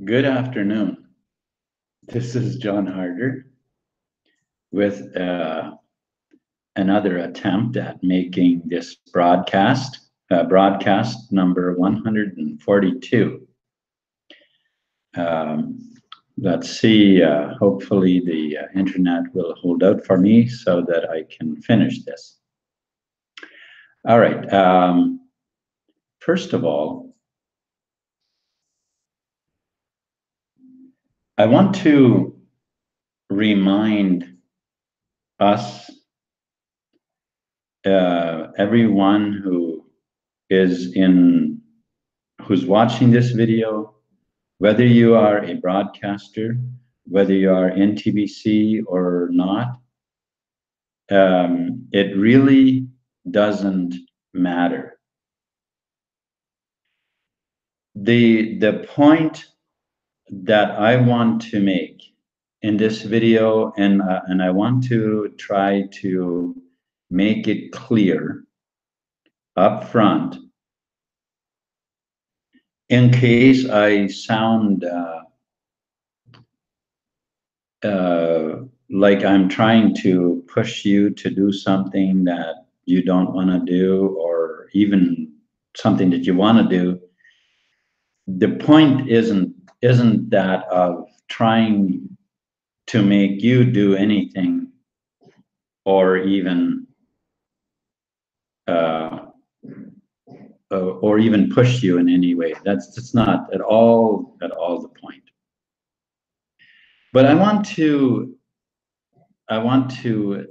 Good afternoon. This is John Harder with another attempt at making this broadcast number 142. Let's see, hopefully the internet will hold out for me so that I can finish this. All right. First of all, I want to remind us, everyone who's watching this video, whether you are a broadcaster, whether you are in TBC or not, it really doesn't matter. The point that I want to make in this video, and I want to try to make it clear up front, in case I sound like I'm trying to push you to do something that you don't want to do, or even something that you want to do. The point isn't that of trying to make you do anything, or even push you in any way. That's not at all the point. But I want to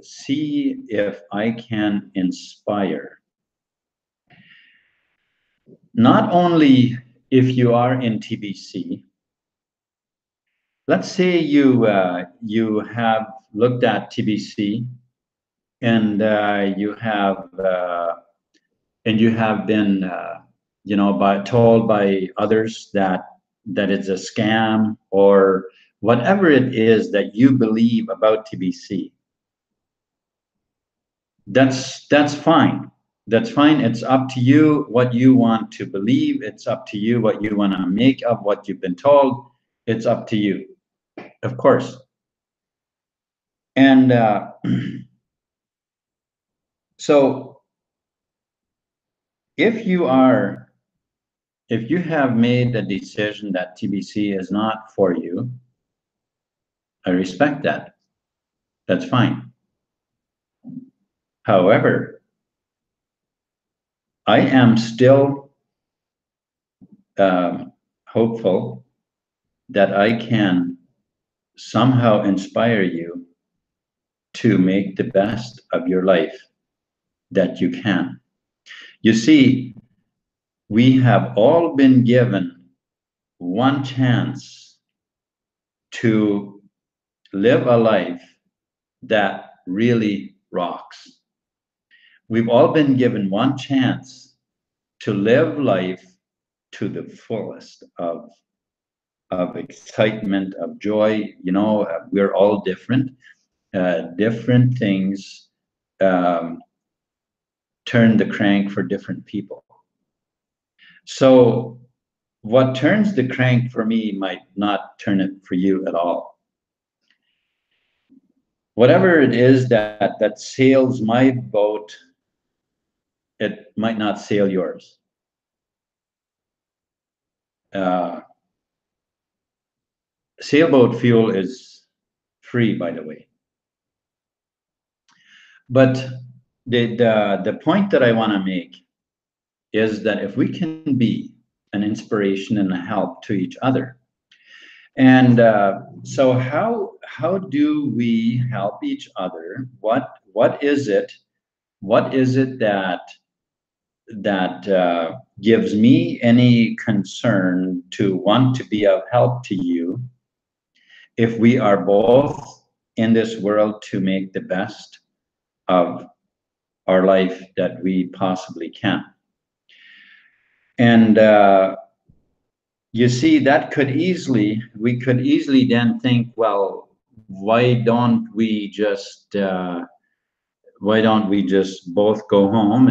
see if I can inspire, not only if you are in TBC. Let's say you have looked at TBC, and you have been told by others that it's a scam, or whatever it is that you believe about TBC. That's fine. That's fine. It's up to you what you want to believe. It's up to you what you want to make of what you've been told. It's up to you, of course. And so if you have made a decision that TBC is not for you, I respect that. That's fine. However, I am still hopeful that I can somehow inspire you to make the best of your life that you can. You see, we have all been given one chance to live a life that really rocks. We've all been given one chance to live life to the fullest of excitement, of joy. We're all different. Different things turn the crank for different people. So what turns the crank for me might not turn it for you at all. Whatever it is that sails my boat, it might not sail yours. Sailboat fuel is free, by the way. But the point that I want to make is that if we can be an inspiration and a help to each other, and so how do we help each other? What is it that gives me any concern to want to be of help to you, if we are both in this world to make the best of our life that we possibly can? And you see, we could easily then think, well, why don't we just both go home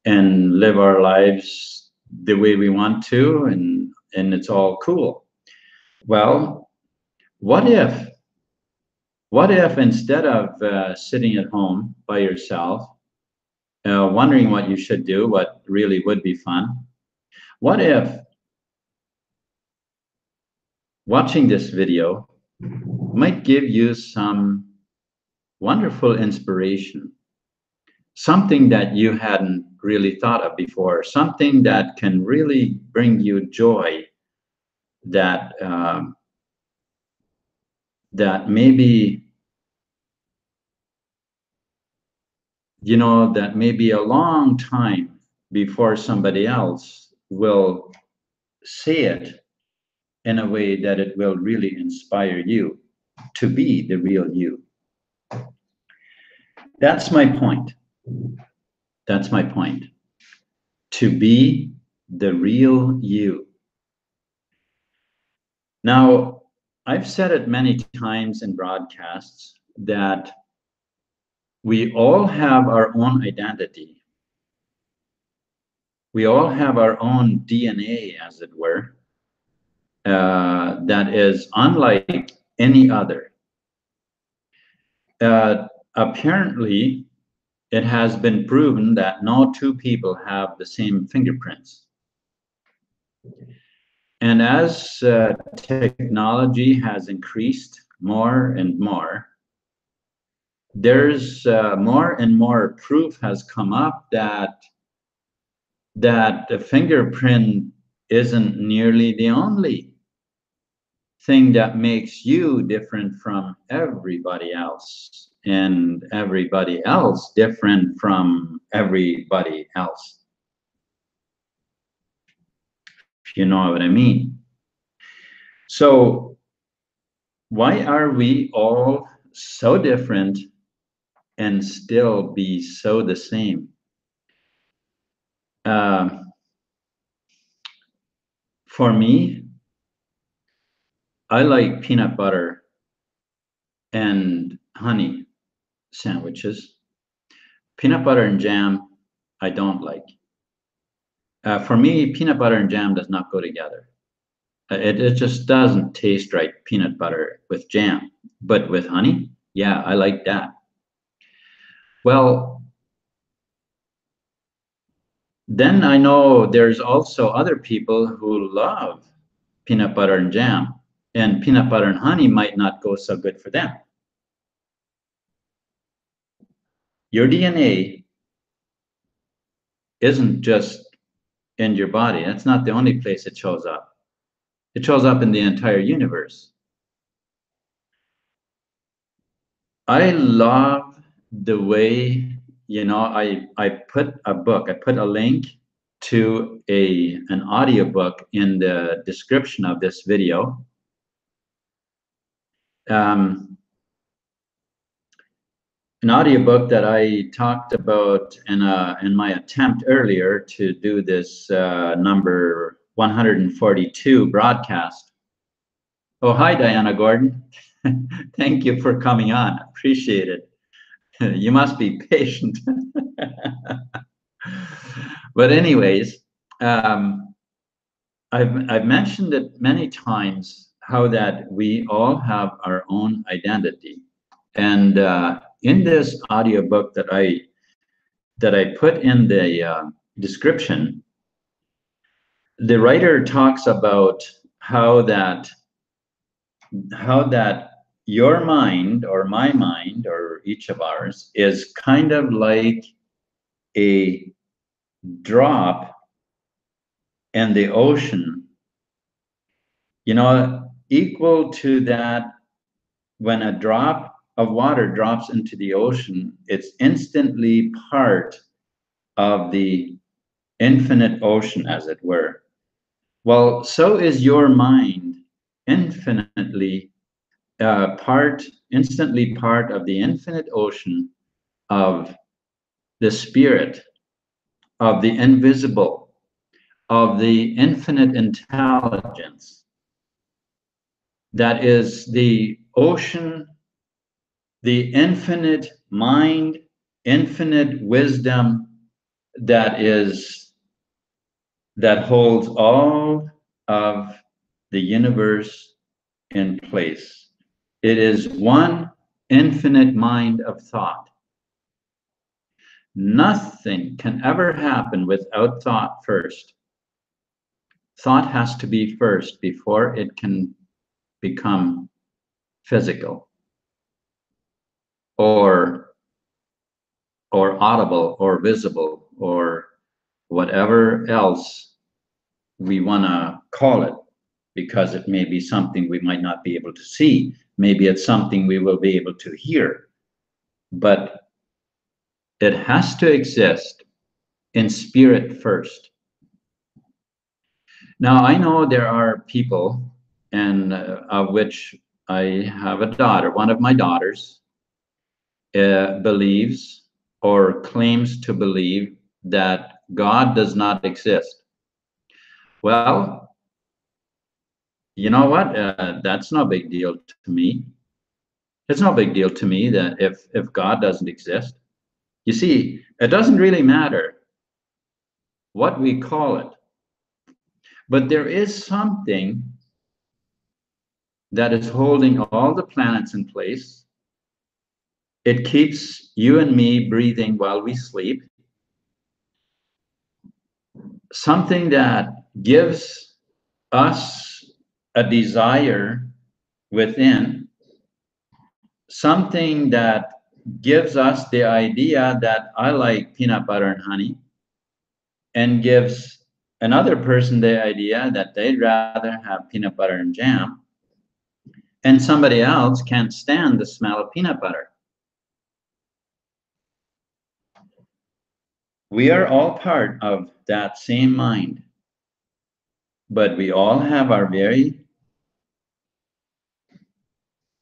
and live our lives the way we want to, it's all cool. Well, what if instead of sitting at home by yourself, wondering what you should do, what really would be fun, what if watching this video might give you some wonderful inspiration, something that you hadn't really thought of before, something that can really bring you joy, that that maybe, you know, that maybe a long time before somebody else will say it in a way that it will really inspire you to be the real you. That's my point. That's my point. To be the real you. Now, I've said it many times in broadcasts that we all have our own identity. We all have our own DNA, as it were, that is unlike any other. Apparently, it has been proven that no two people have the same fingerprints. And as technology has increased more and more, there's more and more proof has come up that the fingerprint isn't nearly the only thing that makes you different from everybody else, and everybody else different from everybody else. If you know what I mean. So why are we all so different and still be so the same? For me, I like peanut butter and honey sandwiches. Peanut butter and jam, I don't like. For me, peanut butter and jam does not go together. It just doesn't taste right, peanut butter with jam. But with honey, yeah, I like that. Well, then I know there's also other people who love peanut butter and jam, and peanut butter and honey might not go so good for them. Your DNA isn't just in your body. That's not the only place it shows up. It shows up in the entire universe. I love the way, you know, I put a book, I put a link to an audiobook in the description of this video. An audiobook that I talked about in my attempt earlier to do this number 142 broadcast. Oh, hi, Diana Gordon. Thank you for coming on. Appreciate it. You must be patient. But anyways, I've mentioned it many times how that we all have our own identity. And in this audiobook that I put in the description, the writer talks about how that your mind, or my mind, or each of ours, is kind of like a drop in the ocean, you know, equal to that. When a drop of water drops into the ocean, it's instantly part of the infinite ocean, as it were. Well, so is your mind infinitely instantly part of the infinite ocean of the spirit, of the invisible, of the infinite intelligence that is the ocean, the infinite mind, infinite wisdom that holds all of the universe in place. It is one infinite mind of thought. Nothing can ever happen without thought first. Thought has to be first before it can become physical or audible or visible or whatever else we want to call it, because it may be something we might not be able to see. Maybe it's something we will be able to hear, but it has to exist in spirit first. Now, I know there are people, and of which I have a daughter, one of my daughters believes or claims to believe that God does not exist. Well, you know what? That's no big deal to me. It's no big deal to me that if God doesn't exist. You see, it doesn't really matter what we call it, but there is something that is holding all the planets in place. It keeps you and me breathing while we sleep. Something that gives us a desire within, something that gives us the idea that I like peanut butter and honey, and gives another person the idea that they'd rather have peanut butter and jam, and somebody else can't stand the smell of peanut butter. We are all part of that same mind, but we all have our very,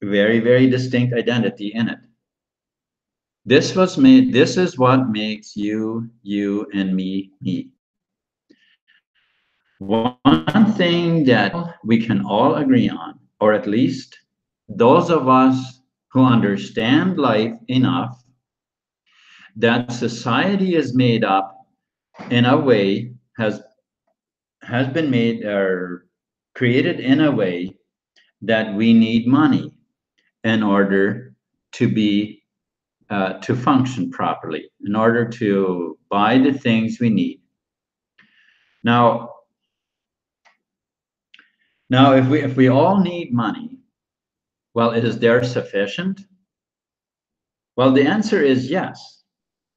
very, very distinct identity in it. This is what makes you, and me, me. One thing that we can all agree on, or at least those of us who understand life enough, that society is made up in a way, has been made or created in a way that we need money in order to be to function properly, in order to buy the things we need. Now if we all need money, well, is there sufficient? Well, the answer is yes.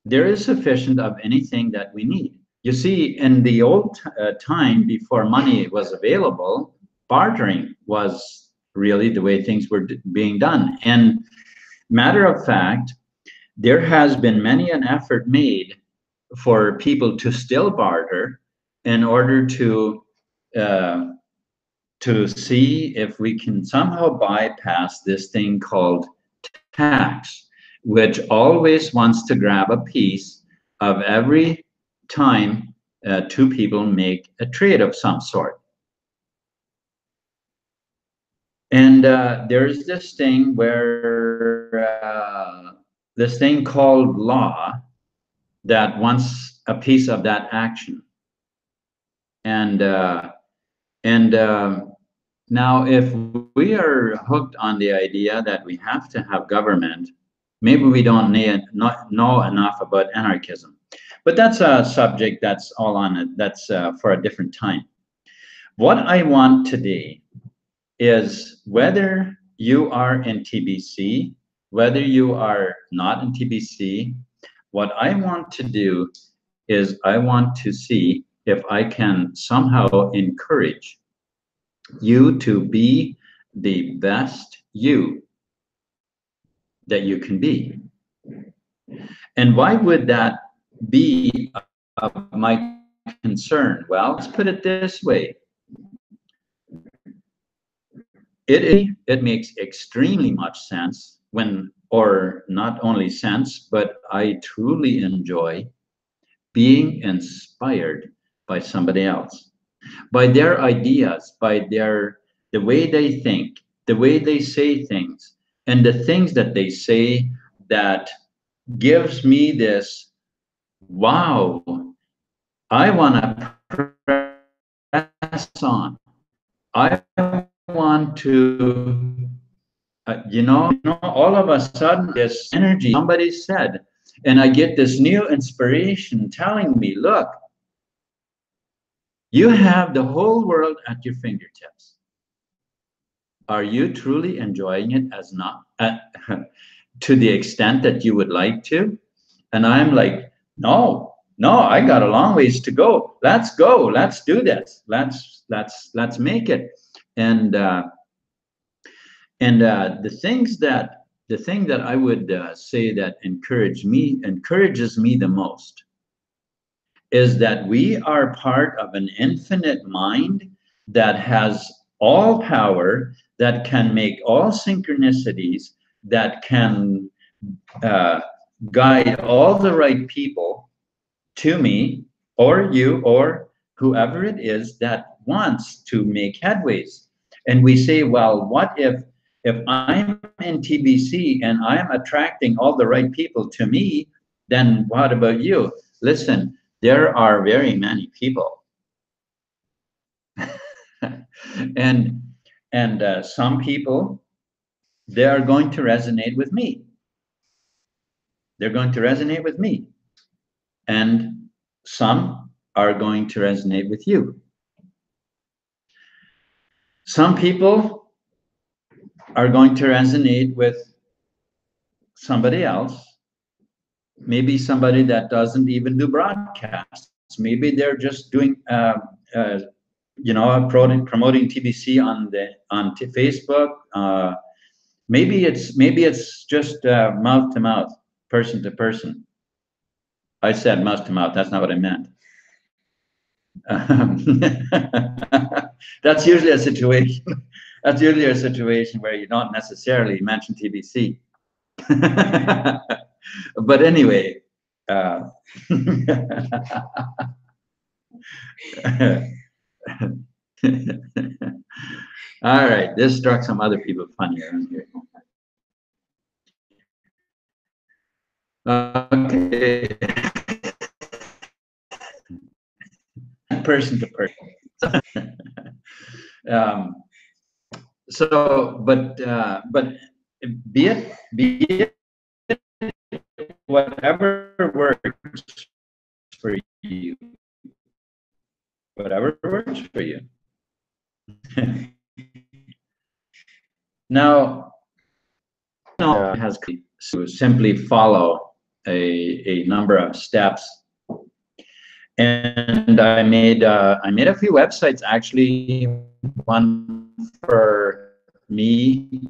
There is sufficient of anything that we need. You see, in the old time, before money was available, bartering was really the way things were being done. And matter of fact, there has been many an effort made for people to still barter in order to see if we can somehow bypass this thing called tax, which always wants to grab a piece of every time two people make a trade of some sort. And there's this thing where this thing called law that wants a piece of that action. And now, if we are hooked on the idea that we have to have government, maybe we don't know enough about anarchism. But that's a subject that's all on it. That's for a different time. What I want today is, whether you are in TBC, whether you are not in TBC, what I want to do is I want to see if I can somehow encourage you to be the best you that you can be. And why would that be of my concern? Well, let's put it this way. It makes extremely much sense when, or not only sense, but I truly enjoy being inspired by somebody else, by their ideas, by the way they think, the way they say things, and the things that they say that gives me this, wow, I want to press on. want to, all of a sudden this energy, somebody said, and I get this new inspiration telling me, look, you have the whole world at your fingertips. Are you truly enjoying it as not to the extent that you would like to? And I'm like, no, I got a long ways to go. Let's go. Let's do this. Let's make it. And the thing that I would say that encourages me the most is that we are part of an infinite mind that has all power, that can make all synchronicities, that can guide all the right people to me or you or whoever it is that wants to make headways. And we say, well, what if I'm in TBC and I'm attracting all the right people to me, then what about you? Listen, there are very many people. and some people, they are going to resonate with me. They're going to resonate with me. And some are going to resonate with you. Some people are going to resonate with somebody else. Maybe somebody that doesn't even do broadcasts. Maybe they're just doing, promoting TBC on Facebook. Maybe it's just mouth to mouth, person to person. I said mouth to mouth. That's not what I meant. That's usually a situation. That's usually a situation where you don't necessarily mention TBC. But anyway, all right, this struck some other people funny around here. Okay. Person to person. But be it whatever works for you. Whatever works for you. Now, it has to simply follow a number of steps. And I made a few websites, actually. One for me,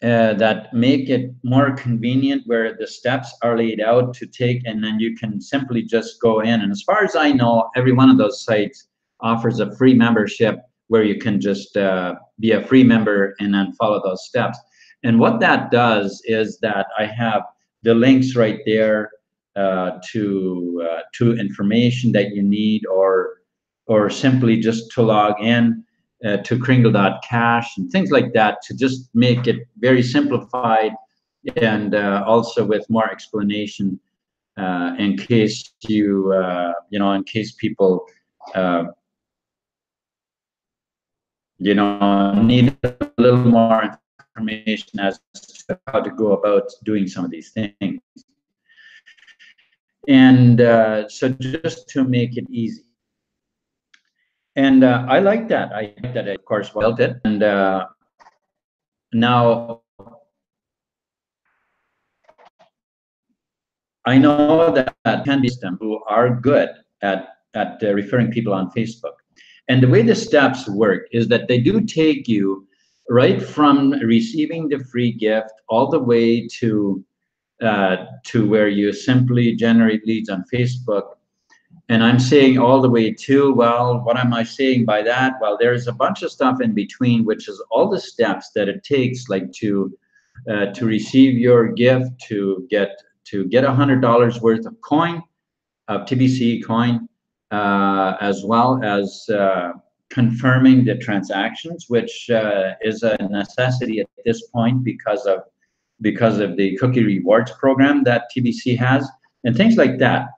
that make it more convenient, where the steps are laid out to take, and then you can simply just go in. And as far as I know, every one of those sites offers a free membership where you can just be a free member and then follow those steps. And what that does is that I have the links right there to information that you need, or simply just to log in to kringle.cash and things like that, to just make it very simplified, and also with more explanation in case in case people need a little more information as to how to go about doing some of these things. And so just to make it easy. And I like that. I like that, of course, built it. And now I know that can be some who are good at referring people on Facebook. And the way the steps work is that they do take you right from receiving the free gift all the way to where you simply generate leads on Facebook. And I'm saying all the way to, well, what am I saying by that? Well, there's a bunch of stuff in between, which is all the steps that it takes, like to receive your gift, to get $100 worth of coin, of TBC coin, as well as confirming the transactions, which is a necessity at this point because of the cookie rewards program that TBC has, and things like that.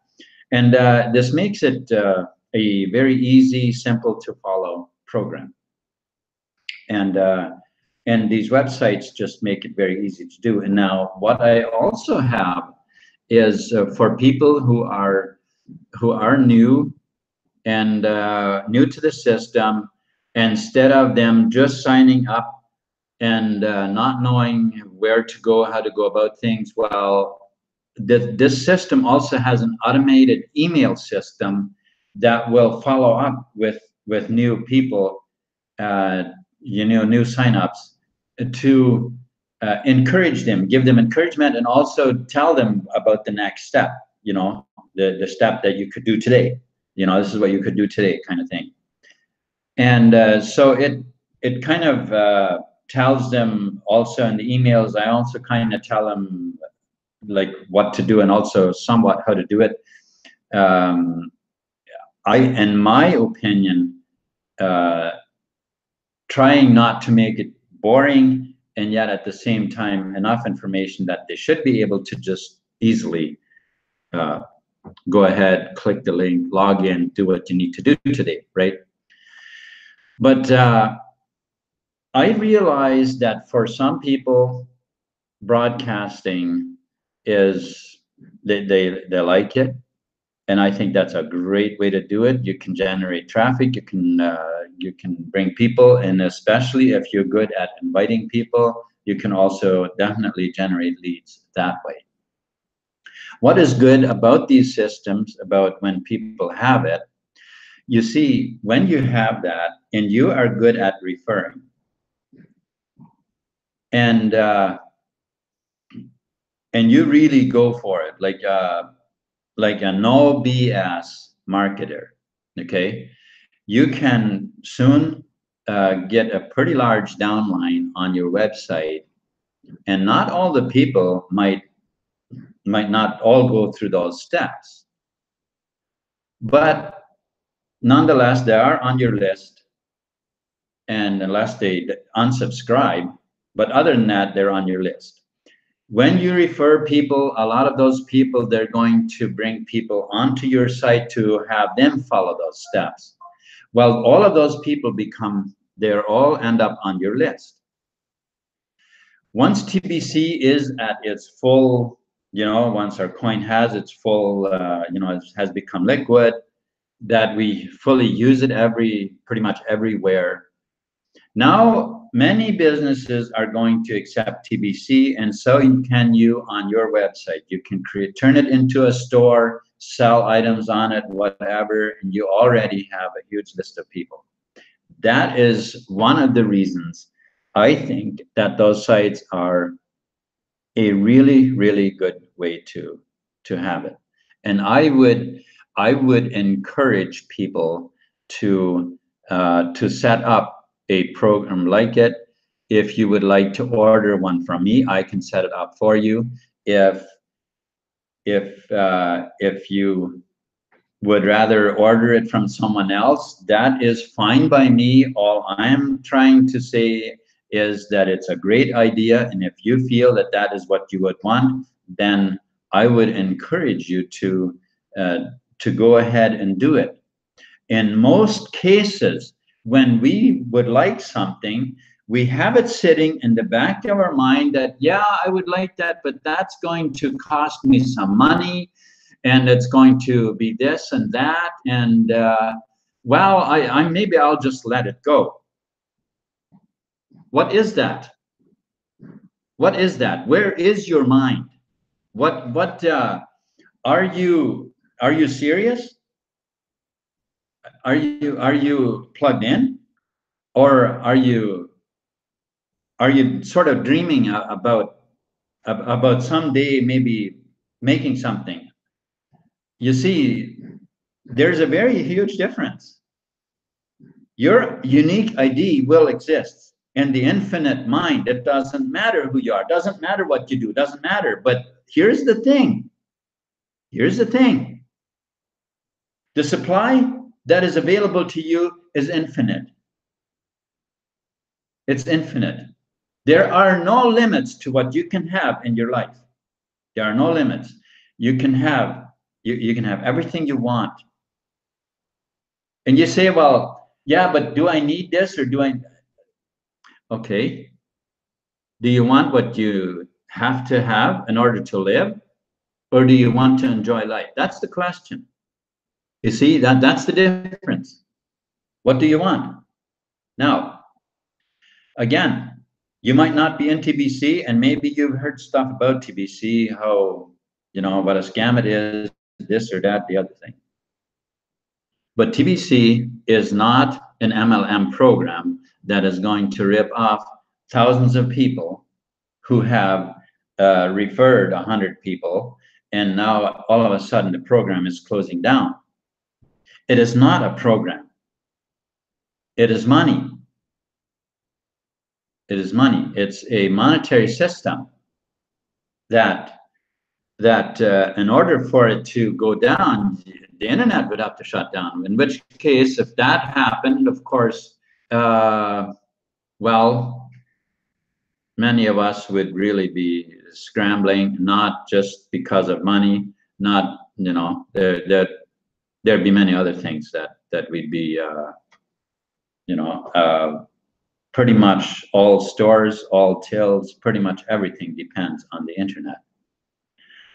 And this makes it a very easy, simple to follow program. And these websites just make it very easy to do. And now what I also have is for people who are new and new to the system, instead of them just signing up and not knowing where to go, how to go about things. Well, this system also has an automated email system that will follow up with new people, new signups, to encourage them, give them encouragement, and also tell them about the next step. The step that you could do today. This is what you could do today, kind of thing. And so it kind of tells them also in the emails. I also kind of tell them like what to do and also somewhat how to do it. In my opinion, trying not to make it boring, and yet at the same time enough information that they should be able to just easily go ahead, click the link, log in, do what you need to do today, right? But I realized that for some people, broadcasting is they like it, and I think that's a great way to do it. You can generate traffic, you can bring people, and especially if you're good at inviting people, you can also definitely generate leads that way. What is good about these systems, about when people have it, you see, when you have that and you are good at referring, and you really go for it, like a no BS marketer, okay, you can soon get a pretty large downline on your website, and not all the people might not all go through those steps, but nonetheless they are on your list, and unless they unsubscribe, but other than that, they're on your list. When you refer people, a lot of those people, they're going to bring people onto your site to have them follow those steps. Well, all of those people they all end up on your list. Once TBC is at its full, once our coin has its full, it has become liquid, that we fully use it pretty much everywhere. Now, many businesses are going to accept TBC, and so can you on your website. You can turn it into a store, sell items on it, whatever, and you already have a huge list of people. That is one of the reasons I think that those sites are a really, really good way to have it. And I would encourage people to set up a program like it. If you would like to order one from me, I can set it up for you. If you would rather order it from someone else, that is fine by me. All I'm trying to say is that it's a great idea, and if you feel that that is what you would want, then I would encourage you to go ahead and do it. In most cases, when we would like something, we have it sitting in the back of our mind that, yeah, I would like that, but that's going to cost me some money, and it's going to be this and that, and well, I maybe I'll just let it go. What is that? What is that? Where is your mind? What are you serious? Are you plugged in, or are you sort of dreaming about someday maybe making something? You see, there's a very huge difference. Your unique ID will exist in the infinite mind. It doesn't matter who you are, doesn't matter what you do, doesn't matter. But here's the thing. Here's the thing. The supply that is available to you is infinite. It's infinite. There are no limits to what you can have in your life. There are no limits. You can have everything you want. And you say, well, yeah, but do I need this, or do I? Okay. Do you want what you have to have in order to live, or do you want to enjoy life? That's the question. You see, that's the difference. What do you want? Now, again, you might not be in TBC, and maybe you've heard stuff about TBC, how, what a scam it is, this or that, the other thing. But TBC is not an MLM program that is going to rip off thousands of people who have referred 100 people, and now all of a sudden the program is closing down. It is not a program. It is money. It is money. It's a monetary system that in order for it to go down, the internet would have to shut down. In which case, if that happened, of course, well, many of us would really be scrambling, not just because of money, not, there'd be many other things that we'd be, pretty much all stores, all tills, pretty much everything depends on the internet.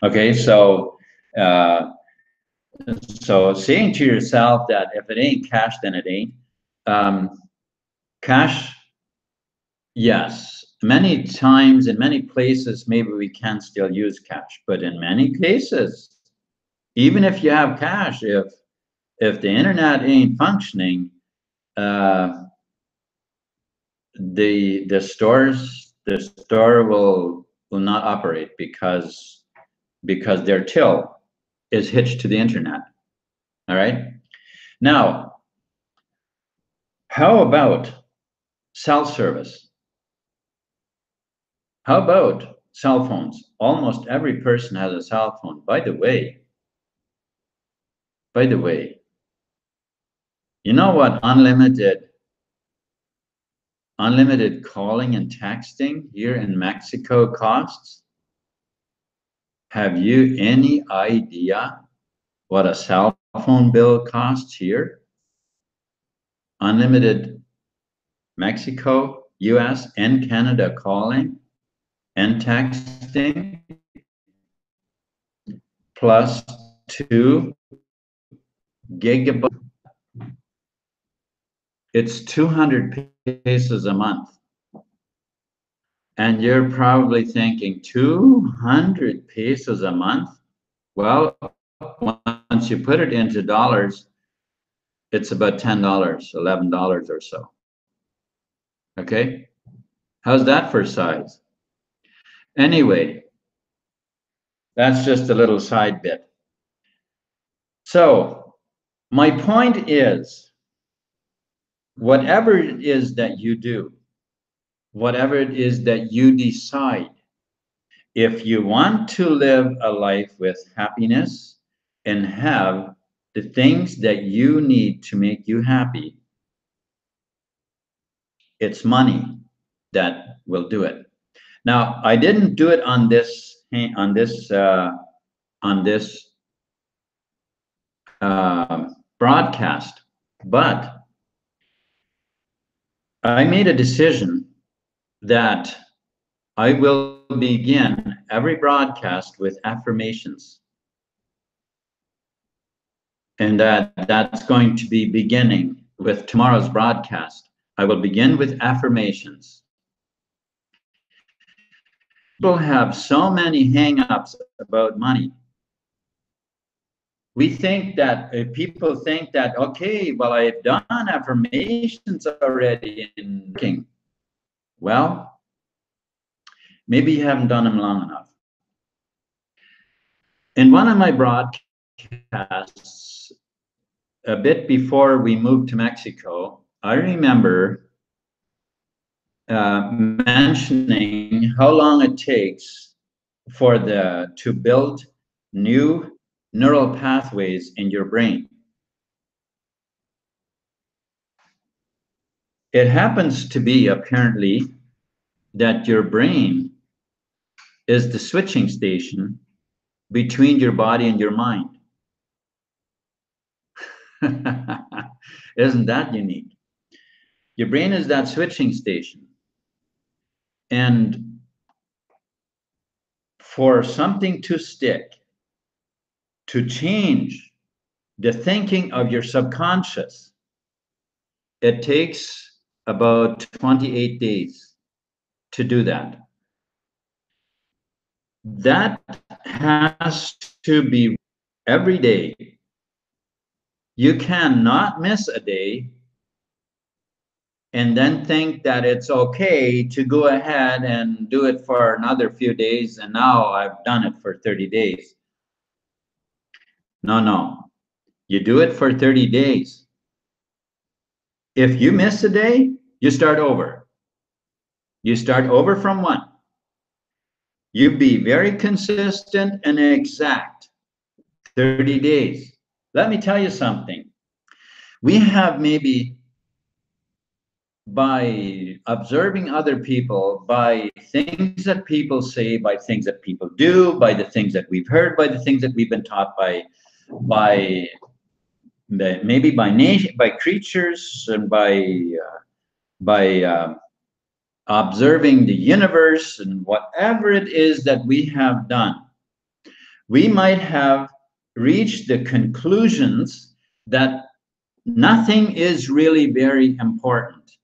Okay, so saying to yourself that if it ain't cash, then it ain't. Cash, yes. Many times in many places, maybe we can still use cash, but in many cases, even if you have cash, if the internet ain't functioning, the store will not operate because their till is hitched to the internet. All right. Now, how about cell service? How about cell phones? Almost every person has a cell phone. By the way, you know what unlimited calling and texting here in Mexico costs? Have you any idea what a cell phone bill costs here? Unlimited Mexico, US, and Canada calling and texting plus 2 gigabytes. It's 200 pesos a month. And you're probably thinking 200 pesos a month? Well, once you put it into dollars, it's about $10, $11 or so. Okay? How's that for size? Anyway, that's just a little side bit. So my point is, whatever it is that you do, whatever it is that you decide, if you want to live a life with happiness and have the things that you need to make you happy, it's money that will do it. Now, I didn't do it on this broadcast, but I made a decision that I will begin every broadcast with affirmations. And that's going to be beginning with tomorrow's broadcast. I will begin with affirmations. People have so many hang-ups about money. We think that people think that, okay, well, I've done affirmations already in working. Well, maybe you haven't done them long enough. In one of my broadcasts, a bit before we moved to Mexico, I remember mentioning how long it takes to build new neural pathways in your brain. It happens to be apparently that your brain is the switching station between your body and your mind. Isn't that unique? Your brain is that switching station. And for something to stick, to change the thinking of your subconscious, it takes about 28 days to do that. That has to be every day. You cannot miss a day and then think that it's okay to go ahead and do it for another few days, and now I've done it for 30 days. No. You do it for 30 days. If you miss a day, you start over. You start over from one. You be very consistent and exact. 30 days. Let me tell you something. We have maybe, by observing other people, by things that people say, by things that people do, by the things that we've heard, by the things that we've been taught by maybe by nature, by creatures, and by observing the universe, and whatever it is that we have done, we might have reached the conclusions that nothing is really very important.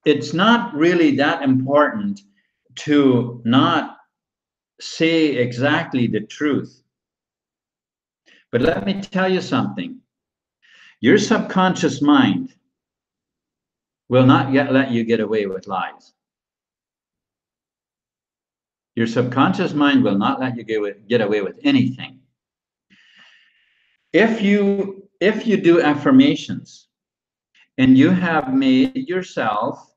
It's not really that important to not say exactly the truth. But let me tell you something. Your subconscious mind will not let you get away with lies. Your subconscious mind will not let you get away with anything. If you do affirmations and you have made yourself,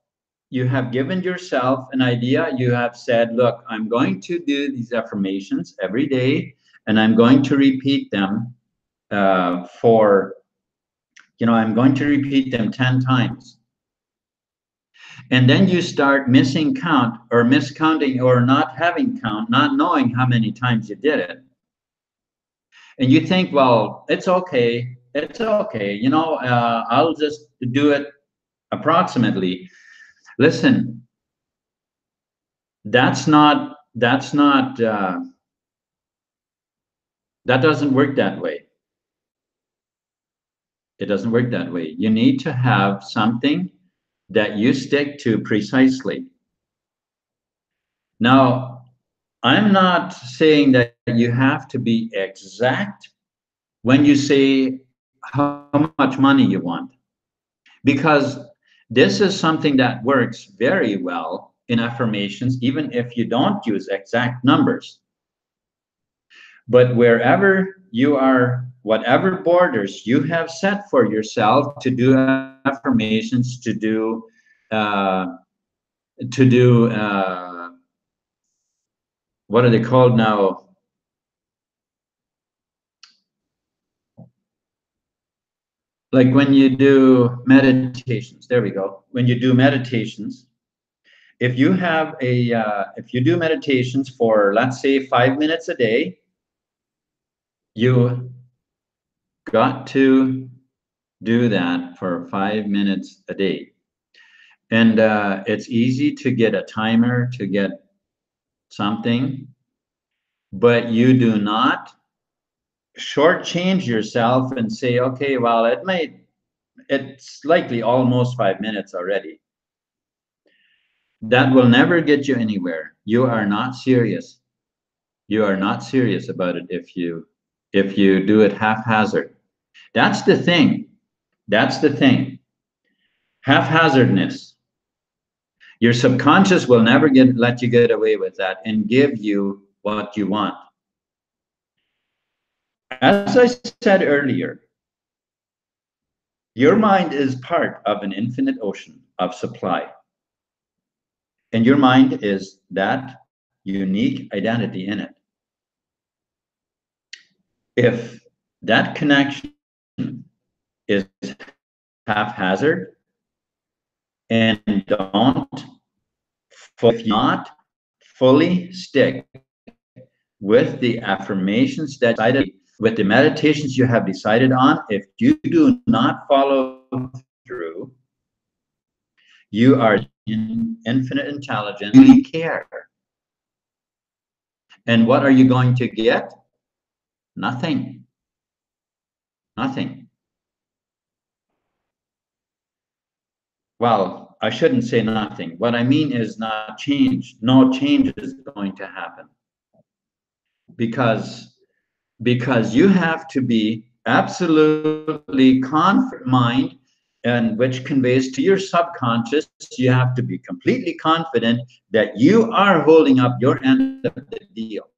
you have given yourself an idea, you have said, look, I'm going to do these affirmations every day, and I'm going to repeat them I'm going to repeat them 10 times. And then you start missing count or miscounting or not having count, not knowing how many times you did it. And you think, well, it's okay. I'll just do it approximately. Listen, that doesn't work that way. It doesn't work that way. You need to have something that you stick to precisely. Now, I'm not saying that you have to be exact when you say how much money you want, because this is something that works very well in affirmations, even if you don't use exact numbers. But wherever you are, whatever borders you have set for yourself to do affirmations, to do what are they called now? Like when you do meditations, there we go. When you do meditations, if you do meditations for, let's say, 5 minutes a day, you got to do that for 5 minutes a day. And it's easy to get a timer, to get something, but you do not shortchange yourself and say, okay, well, it's likely almost 5 minutes already. That will never get you anywhere. You are not serious. You are not serious about it if you do it haphazard. That's the thing. That's the thing. Haphazardness. Your subconscious will never let you get away with that and give you what you want. As I said earlier, your mind is part of an infinite ocean of supply. And your mind is that unique identity in it. If that connection is haphazard and if you not fully stick with the affirmations that with the meditations you have decided on, if you do not follow through, You are in infinite intelligence. You really care. And what are you going to get? Nothing. Nothing. Well, I shouldn't say nothing. What I mean is not change. No change is going to happen. Because you have to be absolutely confident mind, and which conveys to your subconscious, you have to be completely confident that you are holding up your end of the deal.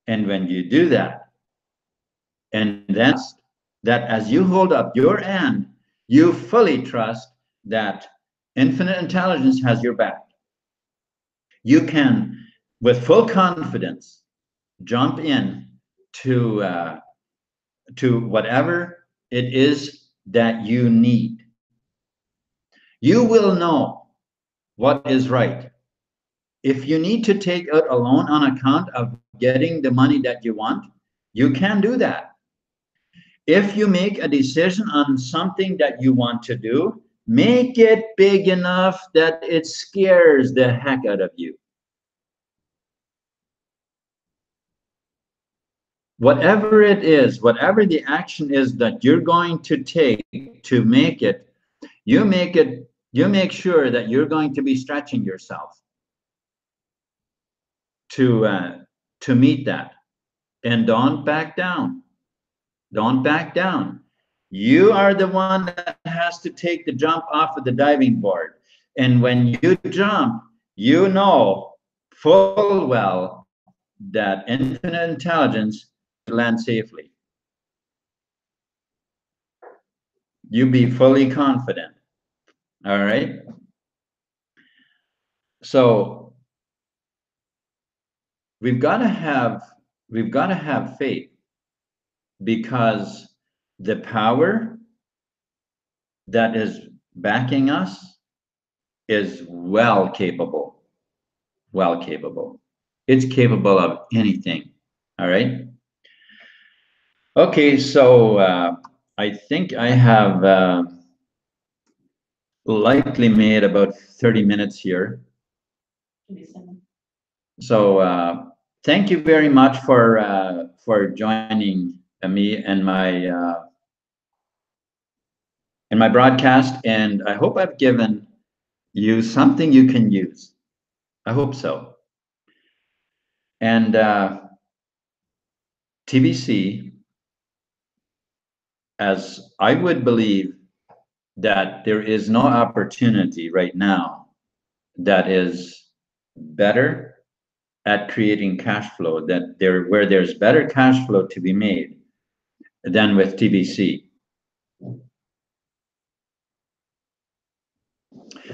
And when you do that, and then that as you hold up your end, you fully trust that infinite intelligence has your back. You can, with full confidence, jump in to whatever it is that you need. You will know what is right. If you need to take out a loan on account of getting the money that you want, you can do that. If you make a decision on something that you want to do, make it big enough that it scares the heck out of you. Whatever it is, whatever the action is that you're going to take to make it, you make sure that you're going to be stretching yourself to meet that. And don't back down. Don't back down. You are the one that has to take the jump off of the diving board. And when you jump, you know full well that infinite intelligence lands safely. You be fully confident. All right. So we've got to have faith, because the power that is backing us is well capable. It's capable of anything. All right. Okay, so I think I have likely made about 30 minutes here. So thank you very much for joining me and my broadcast, and I hope I've given you something you can use. I hope so. And TBC, as I would believe that there is no opportunity right now that is better at creating cash flow, where there's better cash flow to be made than with TBC.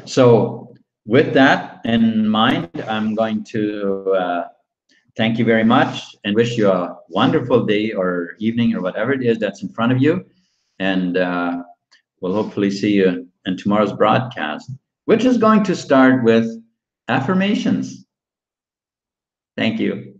So with that in mind, I'm going to thank you very much and wish you a wonderful day or evening or whatever it is that's in front of you. And we'll hopefully see you in tomorrow's broadcast, which is going to start with affirmations. Thank you.